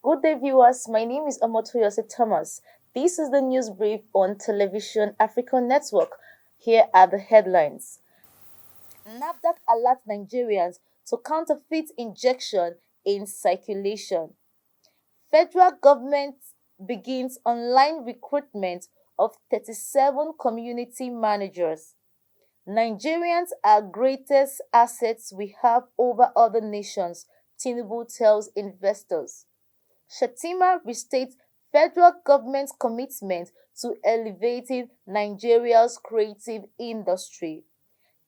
Good day, viewers. My name is Omotoyose Thomas. This is the news brief on Television Africa Network. Here are the headlines. NAFDAC alerts Nigerians to counterfeit injection in circulation. Federal government begins online recruitment of 37 community managers. Nigerians are greatest assets we have over other nations, Tinubu tells investors. Shettima restates federal government's commitment to elevating Nigeria's creative industry.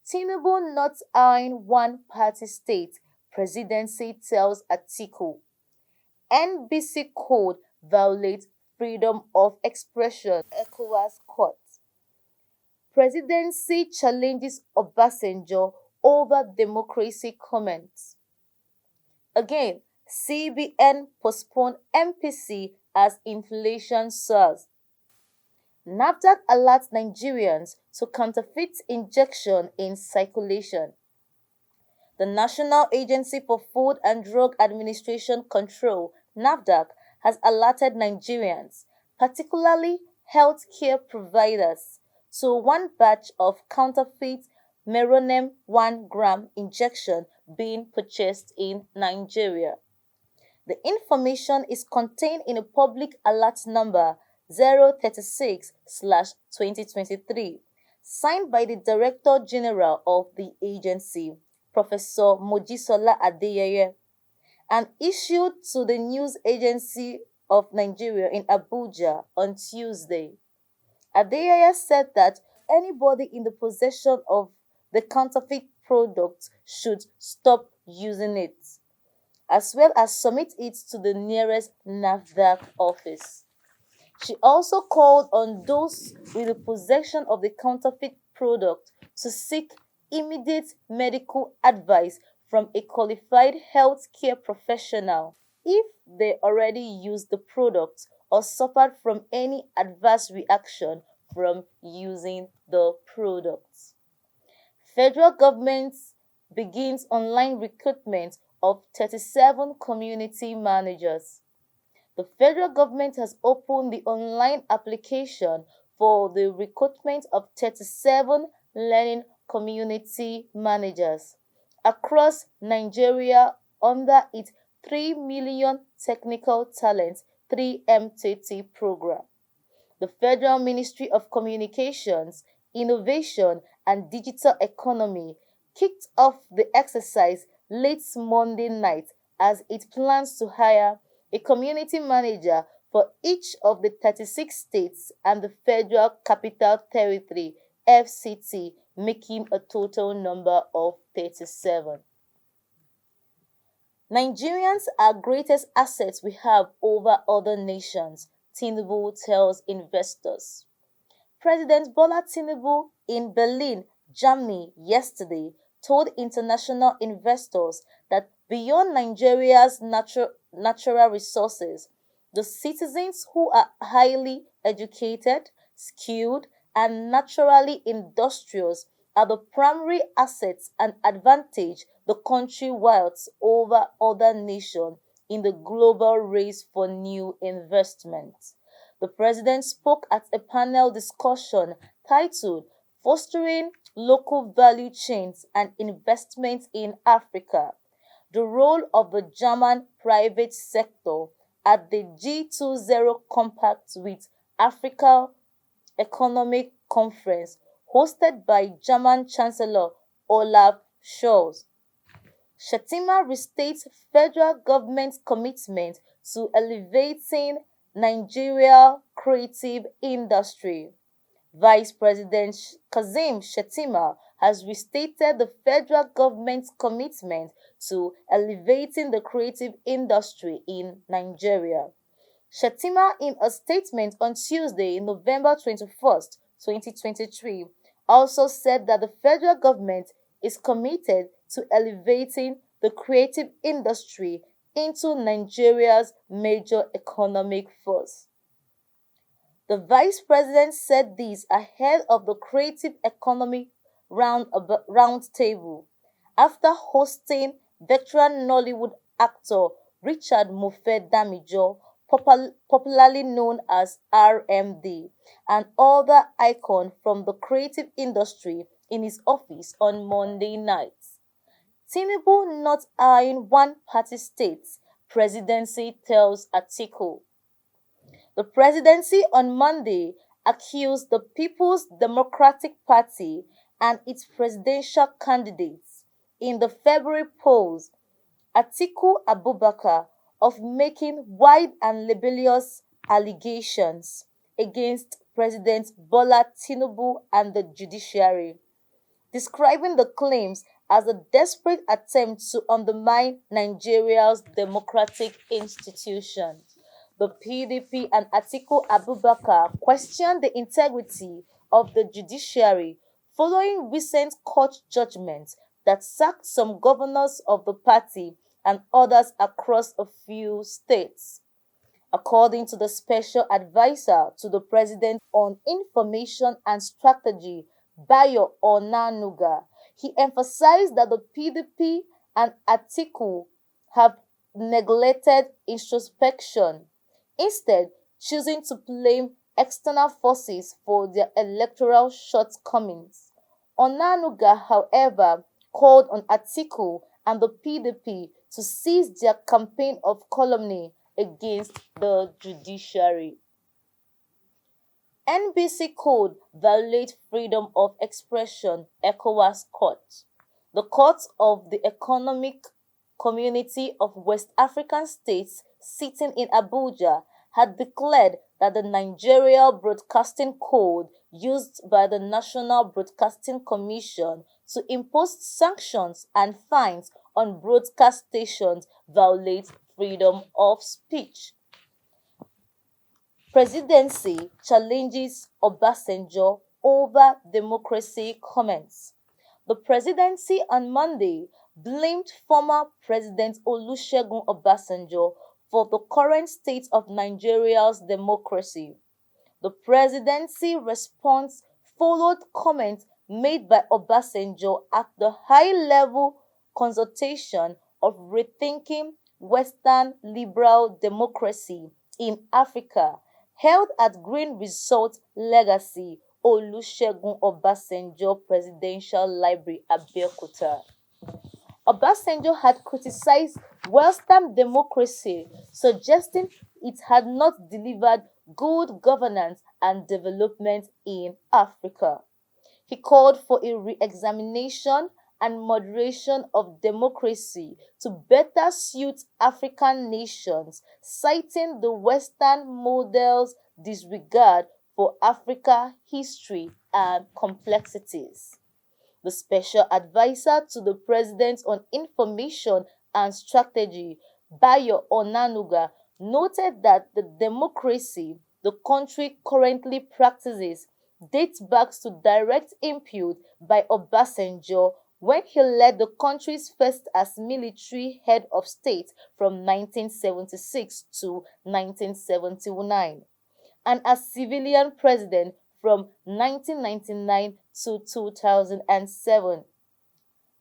Tinubu not eyeing one-party state, presidency tells Atiku. NBC code violates freedom of expression, ECOWAS court. Presidency challenges Obasanjo over democracy comments. Again, CBN postponed MPC as inflation soars. NAFDAC alerts Nigerians to counterfeit injection in circulation. The National Agency for Food and Drug Administration Control, NAFDAC, has alerted Nigerians, particularly healthcare providers, to one batch of counterfeit Meronem 1-gram injection being purchased in Nigeria. The information is contained in a public alert number 036/2023, signed by the Director General of the agency, Professor Mojisola Adeyeye, and issued to the News Agency of Nigeria in Abuja on Tuesday. Adeyeye said that anybody in the possession of the counterfeit product should stop using it, as well as submit it to the nearest NAFDAC office. She also called on those with the possession of the counterfeit product to seek immediate medical advice from a qualified healthcare professional if they already used the product or suffered from any adverse reaction from using the product. Federal government begins online recruitment of 37 community managers. The federal government has opened the online application for the recruitment of 37 learning community managers across Nigeria under its 3 Million Technical Talent 3MTT program. The Federal Ministry of Communications, Innovation and Digital Economy kicked off the exercise late Monday night as it plans to hire a community manager for each of the 36 states and the Federal Capital Territory (FCT), making a total number of 37. Nigerians are greatest assets we have over other nations, Tinubu tells investors. President Bola Tinubu in Berlin, Germany yesterday told international investors that beyond Nigeria's natural resources, the citizens who are highly educated, skilled, and naturally industrious are the primary assets and advantage the country wields over other nations in the global race for new investments. The president spoke at a panel discussion titled Fostering Local Value Chains and Investments in Africa: The Role of the German Private Sector at the G20 Compact with Africa Economic Conference hosted by German Chancellor Olaf Scholz. Shettima restates federal government's commitment to elevating Nigeria's creative industry. Vice President Kazim Shettima has restated the federal government's commitment to elevating the creative industry in Nigeria. Shettima, in a statement on Tuesday, November 21st, 2023, also said that the federal government is committed to elevating the creative industry into Nigeria's major economic force. The vice president said this ahead of the Creative Economy Roundtable after hosting veteran Nollywood actor Richard Mofe Damijo, popularly known as RMD, and other icon from the creative industry in his office on Monday night. Tinubu not eyeing one-party states, presidency tells Atiku. The presidency on Monday accused the People's Democratic Party and its presidential candidates in the February polls, Atiku Abubakar, of making wide and libelous allegations against President Bola Tinubu and the judiciary, describing the claims as a desperate attempt to undermine Nigeria's democratic institutions. The PDP and Atiku Abubakar questioned the integrity of the judiciary following recent court judgments that sacked some governors of the party and others across a few states. According to the special advisor to the president on information and strategy, Bayo Onanuga, he emphasized that the PDP and Atiku have neglected introspection, instead choosing to blame external forces for their electoral shortcomings. Onanuga, however, called on Atiku and the PDP to cease their campaign of calumny against the judiciary. NBC Code violates freedom of expression, ECOWAS Court. The Court of the Economic Community of West African States, sitting in Abuja, had declared that the Nigeria Broadcasting Code used by the National Broadcasting Commission to impose sanctions and fines on broadcast stations violates freedom of speech. Presidency challenges Obasanjo over democracy comments. The presidency on Monday blamed former President Olusegun Obasanjo for the current state of Nigeria's democracy. The presidency response followed comments made by Obasanjo at the high-level consultation of Rethinking Western Liberal Democracy in Africa held at Green Resort Legacy Olusegun Obasanjo Presidential Library, Abeokuta. Obasanjo had criticized Western democracy, suggesting it had not delivered good governance and development in Africa. He called for a re-examination and moderation of democracy to better suit African nations, citing the Western model's disregard for Africa's history and complexities. The special advisor to the president on information and strategy, Bayo Onanuga, noted that the democracy the country currently practices dates back to direct input by Obasanjo when he led the country's first as military head of state from 1976 to 1979, and as civilian president from 1999 to 2007.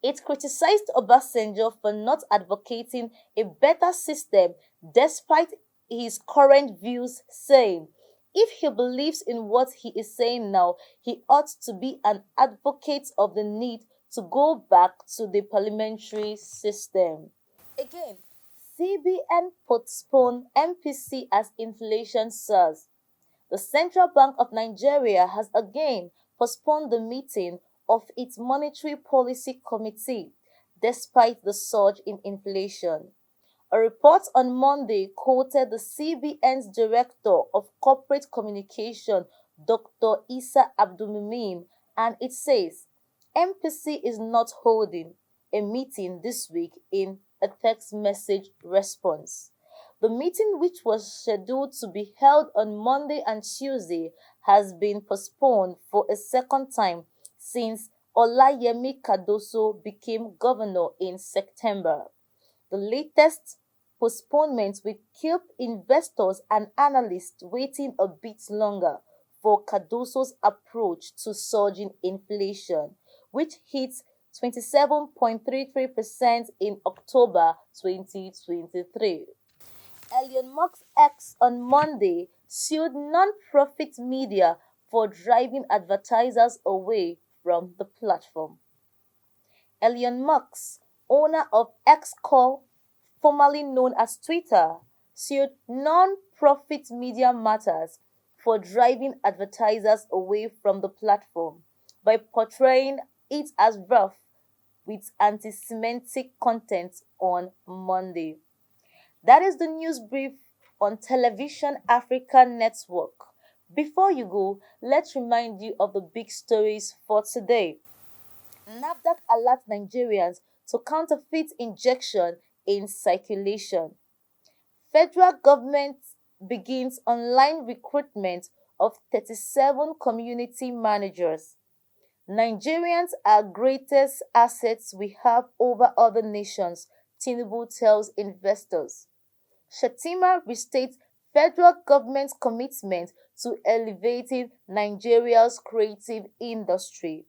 It criticized Obasanjo for not advocating a better system despite his current views, saying, if he believes in what he is saying now, he ought to be an advocate of the need to go back to the parliamentary system. Again, CBN postponed MPC as inflation soars. The Central Bank of Nigeria has again postponed the meeting of its Monetary Policy Committee despite the surge in inflation. A report on Monday quoted the CBN's Director of Corporate Communication, Dr. Issa Abdulmumin, and it says MPC is not holding a meeting this week in a text message response. The meeting, which was scheduled to be held on Monday and Tuesday, has been postponed for a second time since Olayemi Cardoso became governor in September. The latest postponement will keep investors and analysts waiting a bit longer for Cardoso's approach to surging inflation, which hit 27.33% in October 2023. Elon Musk's X on Monday sued non-profit media for driving advertisers away from the platform. Elon Musk, owner of X Corp, formerly known as Twitter, sued non-profit Media Matters for driving advertisers away from the platform by portraying it as rough with anti-Semitic content on Monday. That is the news brief on Television Africa Network. Before you go, let's remind you of the big stories for today. NAFDAC alerts Nigerians to counterfeit injection in circulation. Federal government begins online recruitment of 37 community managers. Nigerians are greatest assets we have over other nations, Tinubu tells investors. Shettima restates federal government's commitment to elevating Nigeria's creative industry.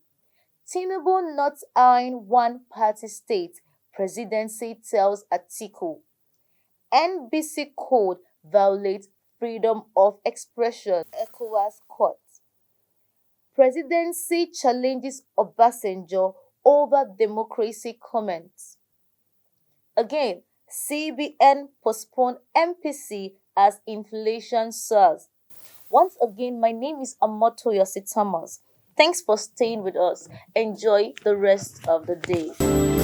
Tinubu not eyeing one-party state, presidency tells Atiku. NBC code violates freedom of expression, ECOWAS court. Presidency challenges Obasanjo over democracy comments. Again, CBN postponed MPC as inflation soars. Once again, my name is Amotoyosi Thomas. Thanks for staying with us. Enjoy the rest of the day.